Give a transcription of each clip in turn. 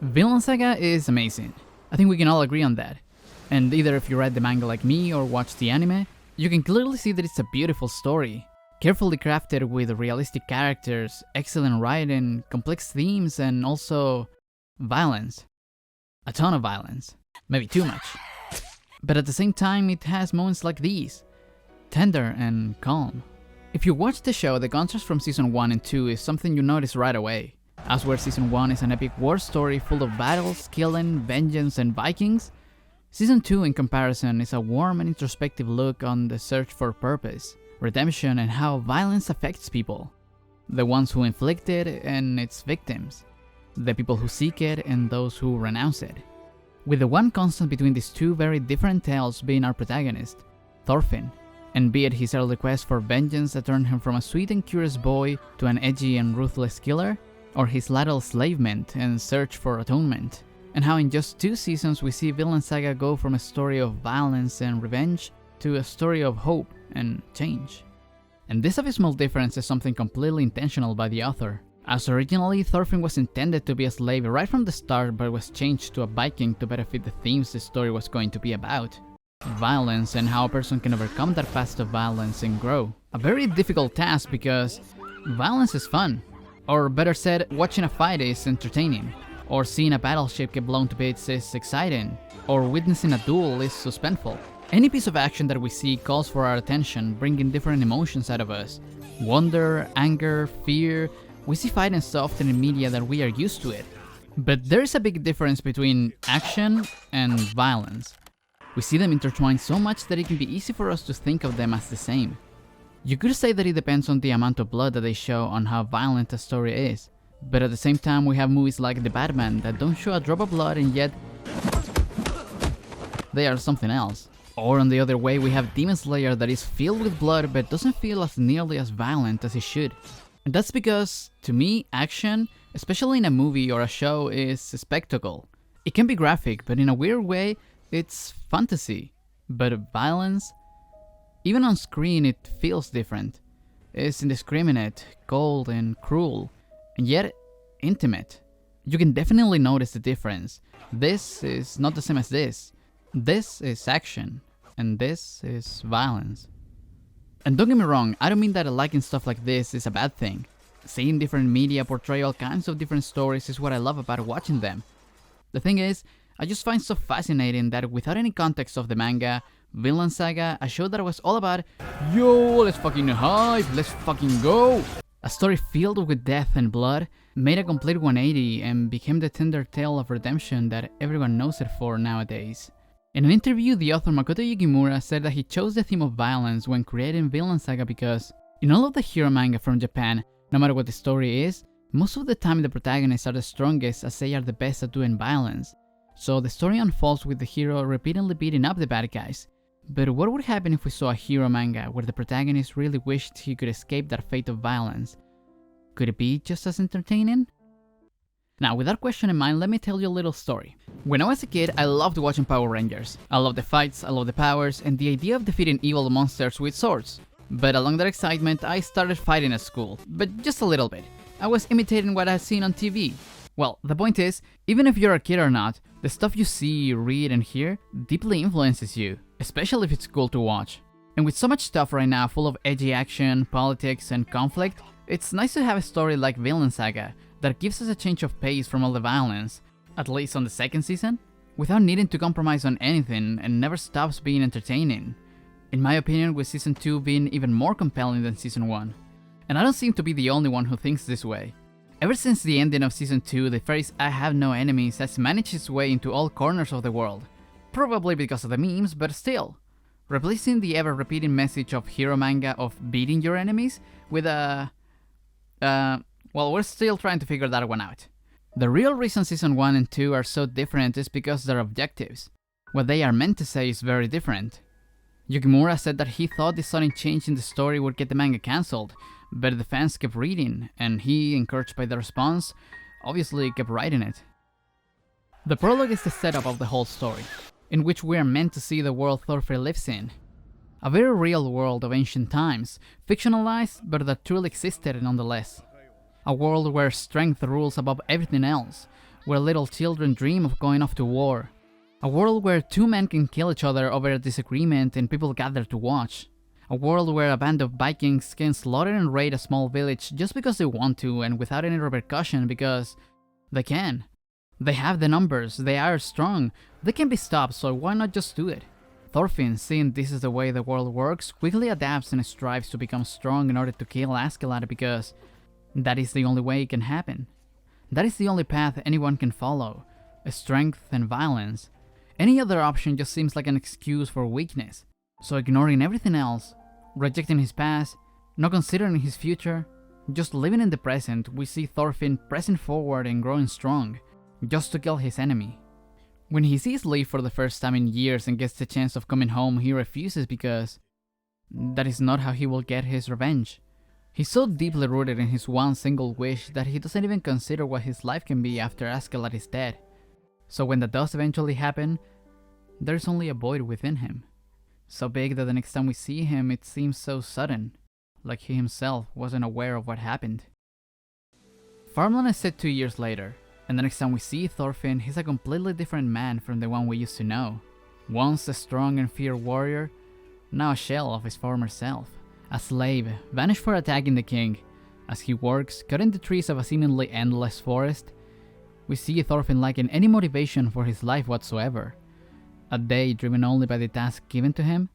Vinland Saga is amazing. I think we can all agree on that. And either if you read the manga like me or watch the anime, you can clearly see that it's a beautiful story. Carefully crafted with realistic characters, excellent writing, complex themes, and also violence. A ton of violence. Maybe too much. But at the same time, it has moments like these. Tender and calm. If you watch the show, the contrast from season 1 and 2 is something you notice right away. As where season 1 is an epic war story full of battles, killing, vengeance, and Vikings, season 2 in comparison is a warm and introspective look on the search for purpose, redemption, and how violence affects people. The ones who inflict it and its victims. The people who seek it and those who renounce it. With the one constant between these two very different tales being our protagonist, Thorfinn, and be it his early quest for vengeance that turned him from a sweet and curious boy to an edgy and ruthless killer, or his lateral enslavement and search for atonement, and how in just 2 seasons we see Vinland Saga go from a story of violence and revenge to a story of hope and change. And this abysmal difference is something completely intentional by the author, as originally Thorfinn was intended to be a slave right from the start but was changed to a Viking to better fit the themes the story was going to be about. Violence and how a person can overcome that past of violence and grow. A very difficult task because violence is fun. Or better said, watching a fight is entertaining. Or seeing a battleship get blown to bits is exciting. Or witnessing a duel is suspenseful. Any piece of action that we see calls for our attention, bringing different emotions out of us. Wonder, anger, fear. We see fighting so often in media that we are used to it. But there is a big difference between action and violence. We see them intertwined so much that it can be easy for us to think of them as the same. You could say that it depends on the amount of blood that they show on how violent a story is. But at the same time we have movies like The Batman that don't show a drop of blood and yet they are something else. Or on the other way we have Demon Slayer that is filled with blood but doesn't feel as nearly as violent as it should. And that's because, to me, action, especially in a movie or a show, is a spectacle. It can be graphic, but in a weird way, it's fantasy. But violence, even on screen, it feels different. It's indiscriminate, cold, and cruel, and yet intimate. You can definitely notice the difference. This is not the same as this. This is action, and this is violence. And don't get me wrong, I don't mean that liking stuff like this is a bad thing. Seeing different media portray all kinds of different stories is what I love about watching them. The thing is, I just find so fascinating that without any context of the manga, Vinland Saga, a show that was all about, yo, let's fucking hype, let's fucking go! A story filled with death and blood, made a complete 180 and became the tender tale of redemption that everyone knows it for nowadays. In an interview, the author Makoto Yukimura said that he chose the theme of violence when creating Vinland Saga because, in all of the hero manga from Japan, no matter what the story is, most of the time the protagonists are the strongest as they are the best at doing violence. So the story unfolds with the hero repeatedly beating up the bad guys. But what would happen if we saw a hero manga where the protagonist really wished he could escape that fate of violence? Could it be just as entertaining? Now, with that question in mind, let me tell you a little story. When I was a kid, I loved watching Power Rangers. I loved the fights, I loved the powers, and the idea of defeating evil monsters with swords. But along that excitement, I started fighting at school, but just a little bit. I was imitating what I'd seen on TV. Well, the point is, even if you're a kid or not, the stuff you see, read, and hear deeply influences you, especially if it's cool to watch. And with so much stuff right now full of edgy action, politics, and conflict, it's nice to have a story like Vinland Saga that gives us a change of pace from all the violence, at least on the 2nd season, without needing to compromise on anything and never stops being entertaining. In my opinion, with season 2 being even more compelling than season 1. And I don't seem to be the only one who thinks this way. Ever since the ending of season 2, the phrase "I have no enemies" has managed its way into all corners of the world. Probably because of the memes, but still. Replacing the ever-repeating message of hero manga of beating your enemies with a... well, we're still trying to figure that one out. The real reason season 1 and 2 are so different is because their objectives. What they are meant to say is very different. Yukimura said that he thought the sudden change in the story would get the manga cancelled, but the fans kept reading, and he, encouraged by the response, obviously kept writing it. The prologue is the setup of the whole story, in which we are meant to see the world Thorfinn lives in. A very real world of ancient times, fictionalized but that truly existed nonetheless. A world where strength rules above everything else, where little children dream of going off to war. A world where two men can kill each other over a disagreement and people gather to watch. A world where a band of Vikings can slaughter and raid a small village just because they want to and without any repercussion because they can. They have the numbers, they are strong, they can be stopped, so why not just do it? Thorfinn, seeing this is the way the world works, quickly adapts and strives to become strong in order to kill Askeladd because that is the only way it can happen. That is the only path anyone can follow, strength and violence. Any other option just seems like an excuse for weakness. So ignoring everything else, rejecting his past, not considering his future, just living in the present, we see Thorfinn pressing forward and growing strong, just to kill his enemy. When he sees Leif for the first time in years and gets the chance of coming home, he refuses because that is not how he will get his revenge. He's so deeply rooted in his one single wish that he doesn't even consider what his life can be after Askeladd is dead. So when that does eventually happen, there's only a void within him. So big that the next time we see him it seems so sudden, like he himself wasn't aware of what happened. Farmland is set 2 years later, and the next time we see Thorfinn, he's a completely different man from the one we used to know. Once a strong and feared warrior, now a shell of his former self. A slave, vanished for attacking the king. As he works, cutting the trees of a seemingly endless forest, we see Thorfinn lacking any motivation for his life whatsoever. At day driven only by the task given to him,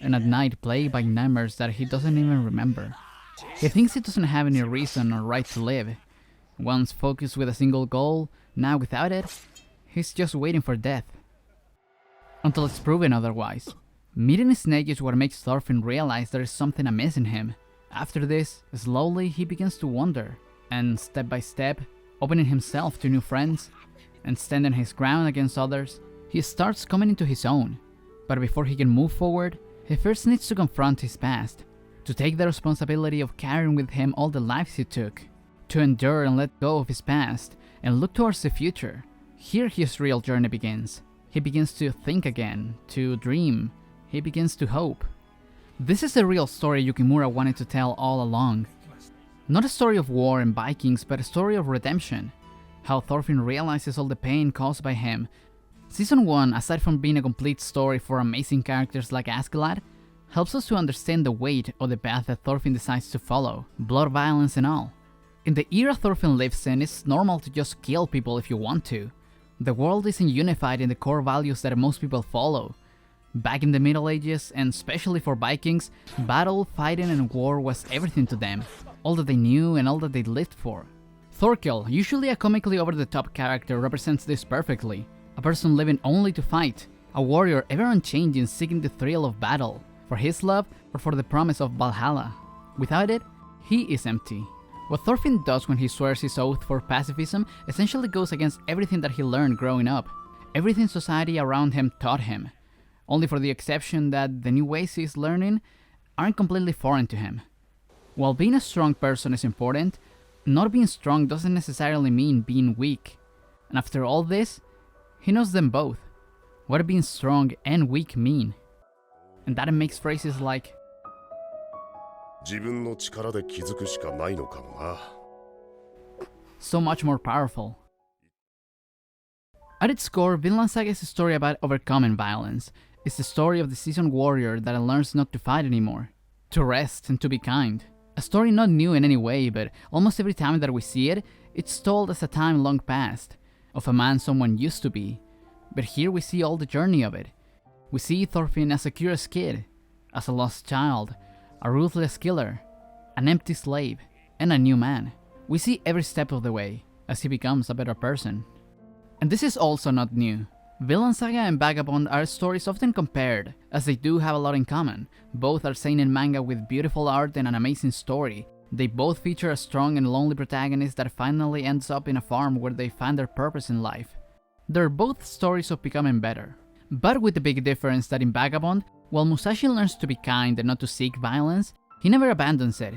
and at night plagued by nightmares that he doesn't even remember. He thinks he doesn't have any reason or right to live. Once focused with a single goal, now without it, he's just waiting for death. Until it's proven otherwise. Meeting Snake is what makes Thorfinn realize there is something amiss in him. After this, slowly he begins to wander, and step by step, opening himself to new friends, and standing his ground against others, he starts coming into his own. But before he can move forward, he first needs to confront his past, to take the responsibility of carrying with him all the lives he took, to endure and let go of his past, and look towards the future. Here his real journey begins. He begins to think again, to dream, he begins to hope. This is the real story Yukimura wanted to tell all along. Not a story of war and Vikings, but a story of redemption. How Thorfinn realizes all the pain caused by him. Season 1, aside from being a complete story for amazing characters like Askeladd, helps us to understand the weight of the path that Thorfinn decides to follow, blood violence and all. In the era Thorfinn lives in, it's normal to just kill people if you want to. The world isn't unified in the core values that most people follow. Back in the Middle Ages, and especially for Vikings, battle, fighting and war was everything to them, all that they knew and all that they lived for. Thorkel, usually a comically over-the-top character, represents this perfectly. A person living only to fight, a warrior ever unchanging seeking the thrill of battle, for his love or for the promise of Valhalla. Without it, he is empty. What Thorfinn does when he swears his oath for pacifism essentially goes against everything that he learned growing up, everything society around him taught him, only for the exception that the new ways he's learning aren't completely foreign to him. While being a strong person is important, not being strong doesn't necessarily mean being weak. And after all this, he knows them both, what being strong and weak mean. And that makes phrases like so much more powerful. At its core, Vinland Saga is a story about overcoming violence. It's the story of the seasoned warrior that learns not to fight anymore, to rest and to be kind. A story not new in any way, but almost every time that we see it, it's told as a time long past, of a man someone used to be. But here we see all the journey of it. We see Thorfinn as a curious kid, as a lost child, a ruthless killer, an empty slave, and a new man. We see every step of the way, as he becomes a better person. And this is also not new. Vinland Saga and Vagabond are stories often compared, as they do have a lot in common. Both are seinen manga with beautiful art and an amazing story. They both feature a strong and lonely protagonist that finally ends up in a farm where they find their purpose in life. They're both stories of becoming better. But with the big difference that in Vagabond, while Musashi learns to be kind and not to seek violence, he never abandons it.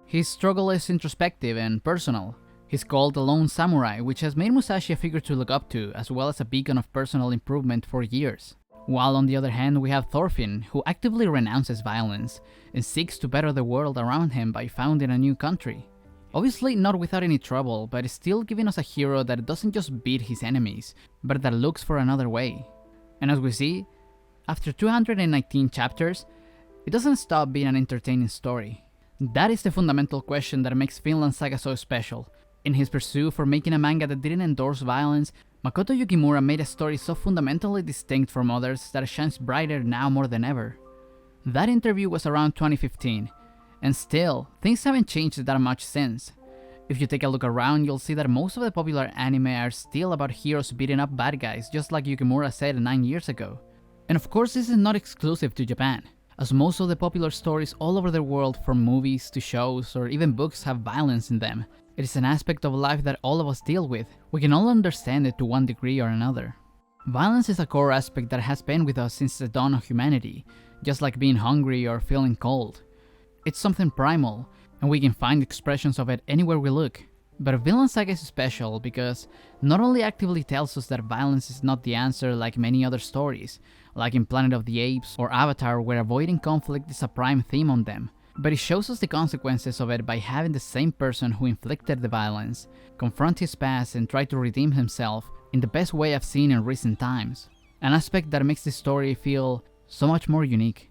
His struggle is introspective and personal. He's called the Lone Samurai, which has made Musashi a figure to look up to, as well as a beacon of personal improvement for years. While on the other hand, we have Thorfinn, who actively renounces violence and seeks to better the world around him by founding a new country. Obviously not without any trouble, but still giving us a hero that doesn't just beat his enemies, but that looks for another way. And as we see, after 219 chapters, it doesn't stop being an entertaining story. That is the fundamental question that makes Vinland Saga so special. In his pursuit for making a manga that didn't endorse violence, Makoto Yukimura made a story so fundamentally distinct from others that it shines brighter now more than ever. That interview was around 2015, and still, things haven't changed that much since. If you take a look around, you'll see that most of the popular anime are still about heroes beating up bad guys, just like Yukimura said 9 years ago. And of course, this is not exclusive to Japan, as most of the popular stories all over the world, from movies to shows or even books, have violence in them. It is an aspect of life that all of us deal with. We can all understand it to one degree or another. Violence is a core aspect that has been with us since the dawn of humanity, just like being hungry or feeling cold. It's something primal, and we can find expressions of it anywhere we look. But Vinland Saga is special because not only actively tells us that violence is not the answer like many other stories, like in Planet of the Apes or Avatar, where avoiding conflict is a prime theme on them, but it shows us the consequences of it by having the same person who inflicted the violence confront his past and try to redeem himself in the best way I've seen in recent times. An aspect that makes this story feel so much more unique.